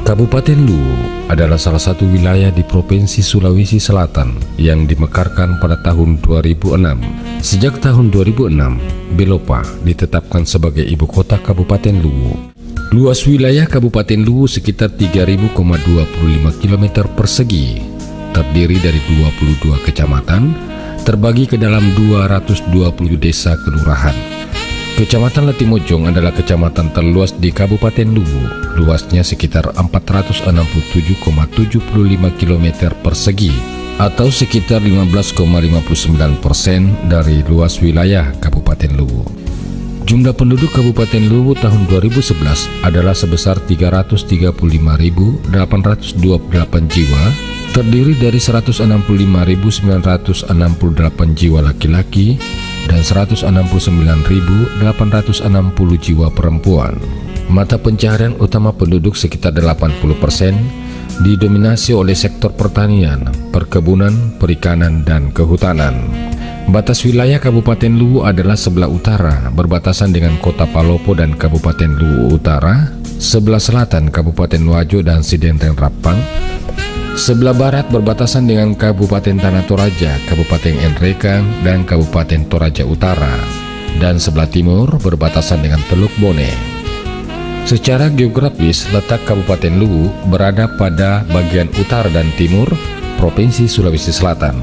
Kabupaten Luwu adalah salah satu wilayah di Provinsi Sulawesi Selatan yang dimekarkan pada tahun 2006. Sejak tahun 2006, Belopa ditetapkan sebagai ibu kota Kabupaten Luwu. Luas wilayah Kabupaten Luwu sekitar 3.025 km persegi, terdiri dari 22 kecamatan, terbagi ke dalam 220 desa kelurahan. Kecamatan Latimojong adalah kecamatan terluas di Kabupaten Luwu, luasnya sekitar 467,75 km persegi atau sekitar 15,59% dari luas wilayah Kabupaten Luwu. Jumlah penduduk Kabupaten Luwu tahun 2011 adalah sebesar 335.828 jiwa, terdiri dari 165.968 jiwa laki-laki dan 169.860 jiwa perempuan. Mata pencaharian utama penduduk sekitar 80% didominasi oleh sektor pertanian, perkebunan, perikanan, dan kehutanan. Batas wilayah Kabupaten Luwu adalah sebelah utara berbatasan dengan Kota Palopo dan Kabupaten Luwu Utara, sebelah selatan Kabupaten Wajo dan Sidenteng Rapang, sebelah barat berbatasan dengan Kabupaten Tanah Toraja, Kabupaten Enrekang, dan Kabupaten Toraja Utara, dan sebelah timur berbatasan dengan Teluk Bone. Secara geografis, letak Kabupaten Luwu berada pada bagian utara dan timur Provinsi Sulawesi Selatan.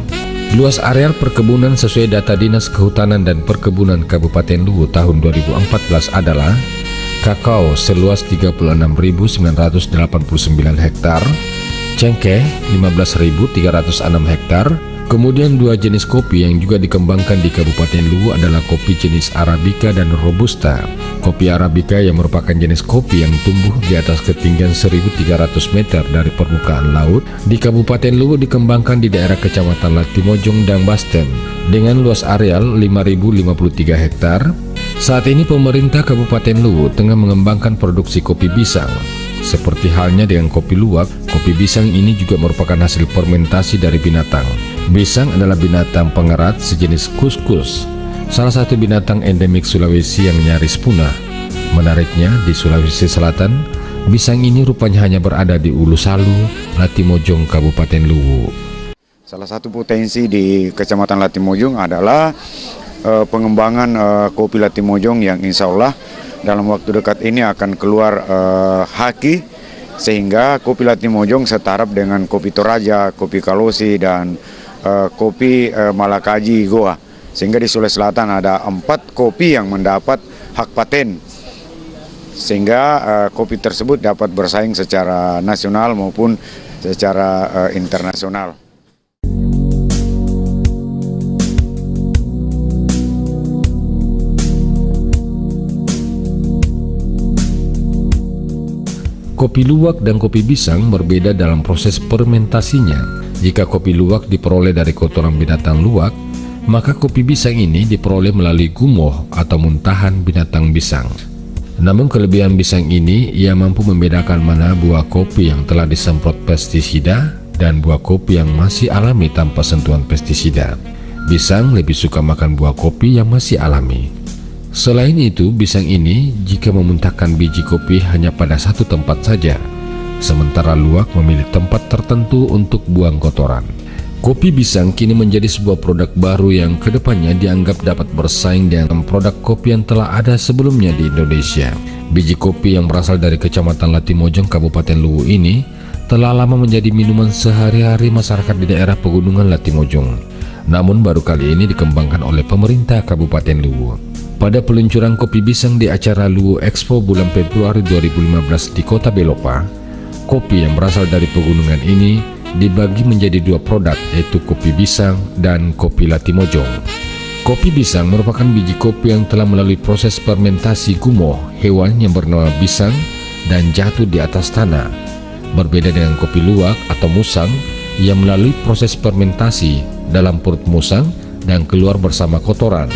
Luas areal perkebunan sesuai data Dinas Kehutanan dan Perkebunan Kabupaten Luwu tahun 2014 adalah kakao seluas 36.989 hektar, cengkeh 15.306 hektar. Kemudian dua jenis kopi yang juga dikembangkan di Kabupaten Luwu adalah kopi jenis Arabica dan Robusta. Kopi Arabica yang merupakan jenis kopi yang tumbuh di atas ketinggian 1.300 meter dari permukaan laut di Kabupaten Luwu dikembangkan di daerah Kecamatan Latimojong dan Bastem dengan luas areal 5.053 hektar. Saat ini pemerintah Kabupaten Luwu tengah mengembangkan produksi kopi bisang. Seperti halnya dengan kopi luwak, kopi bisang ini juga merupakan hasil fermentasi dari binatang. Bisang adalah binatang pengerat sejenis kuskus, salah satu binatang endemik Sulawesi yang nyaris punah. Menariknya, di Sulawesi Selatan, bisang ini rupanya hanya berada di Ulu Salu, Latimojong, Kabupaten Luwu. Salah satu potensi di Kecamatan Latimojong adalah pengembangan kopi Latimojong yang insya Allah dalam waktu dekat ini akan keluar haki, sehingga kopi Latimojong setaraf dengan kopi Toraja, kopi Kalosi, dan kopi Malakaji Goa. Sehingga di Sulawesi Selatan ada 4 kopi yang mendapat hak paten, sehingga kopi tersebut dapat bersaing secara nasional maupun secara internasional. Kopi luwak dan kopi bisang berbeda dalam proses fermentasinya. Jika kopi luwak diperoleh dari kotoran binatang luwak, maka kopi bisang ini diperoleh melalui gumoh atau muntahan binatang bisang. Namun kelebihan bisang ini, ia mampu membedakan mana buah kopi yang telah disemprot pestisida dan buah kopi yang masih alami tanpa sentuhan pestisida. Bisang lebih suka makan buah kopi yang masih alami. Selain itu, bisang ini jika memuntahkan biji kopi hanya pada satu tempat saja, sementara luwak memilih tempat tertentu untuk buang kotoran. Kopi bisang kini menjadi sebuah produk baru yang kedepannya dianggap dapat bersaing dengan produk kopi yang telah ada sebelumnya di Indonesia. Biji kopi yang berasal dari Kecamatan Latimojong, Kabupaten Luwu ini telah lama menjadi minuman sehari-hari masyarakat di daerah pegunungan Latimojong. Namun baru kali ini dikembangkan oleh pemerintah Kabupaten Luwu. Pada peluncuran kopi bisang di acara Luwu Expo bulan Februari 2015 di Kota Belopa, kopi yang berasal dari pegunungan ini dibagi menjadi 2 produk, yaitu kopi bisang dan kopi Latimojong. Kopi bisang merupakan biji kopi yang telah melalui proses fermentasi gumoh hewan yang bernama bisang dan jatuh di atas tanah. Berbeda dengan kopi luwak atau musang yang melalui proses fermentasi dalam perut musang dan keluar bersama kotoran.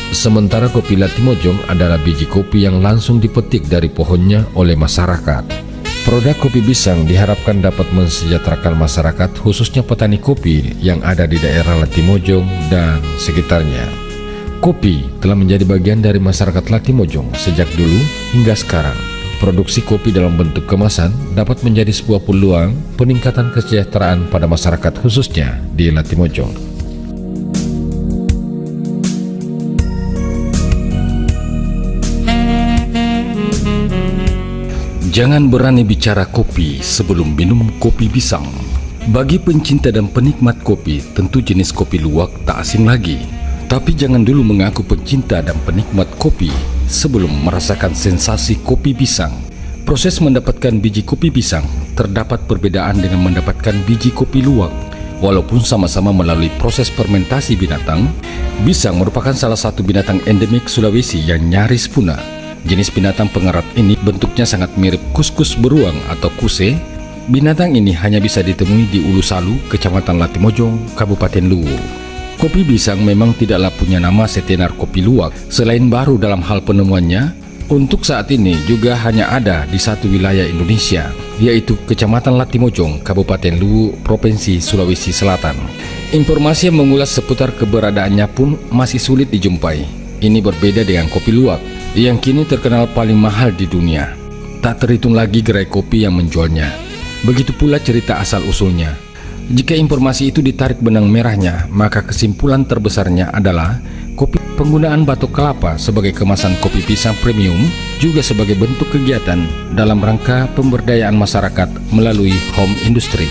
Sementara kopi Latimojong adalah biji kopi yang langsung dipetik dari pohonnya oleh masyarakat. Produk kopi bisang diharapkan dapat mensejahterakan masyarakat, khususnya petani kopi yang ada di daerah Latimojong dan sekitarnya. Kopi telah menjadi bagian dari masyarakat Latimojong sejak dulu hingga sekarang. Produksi kopi dalam bentuk kemasan dapat menjadi sebuah peluang peningkatan kesejahteraan pada masyarakat khususnya di Latimojong. Jangan berani bicara kopi sebelum minum kopi pisang. Bagi pencinta dan penikmat kopi, tentu jenis kopi luwak tak asing lagi. Tapi jangan dulu mengaku pencinta dan penikmat kopi sebelum merasakan sensasi kopi pisang. Proses mendapatkan biji kopi pisang terdapat perbedaan dengan mendapatkan biji kopi luwak. Walaupun sama-sama melalui proses fermentasi binatang, pisang merupakan salah satu binatang endemik Sulawesi yang nyaris punah. Jenis binatang pengerat ini bentuknya sangat mirip kuskus beruang atau kuse. Binatang ini hanya bisa ditemui di Ulu Salu, Kecamatan Latimojong, Kabupaten Luwu. Kopi pisang memang tidaklah punya nama setenar kopi luwak. Selain baru dalam hal penemuannya, untuk saat ini juga hanya ada di satu wilayah Indonesia, yaitu Kecamatan Latimojong, Kabupaten Luwu, Provinsi Sulawesi Selatan. Informasi yang mengulas seputar keberadaannya pun masih sulit dijumpai. Ini berbeda dengan kopi luwak, yang kini terkenal paling mahal di dunia. Tak terhitung lagi gerai kopi yang menjualnya. Begitu pula cerita asal-usulnya. Jika informasi itu ditarik benang merahnya, maka kesimpulan terbesarnya adalah penggunaan batok kelapa sebagai kemasan kopi pisang premium juga sebagai bentuk kegiatan dalam rangka pemberdayaan masyarakat melalui home industry.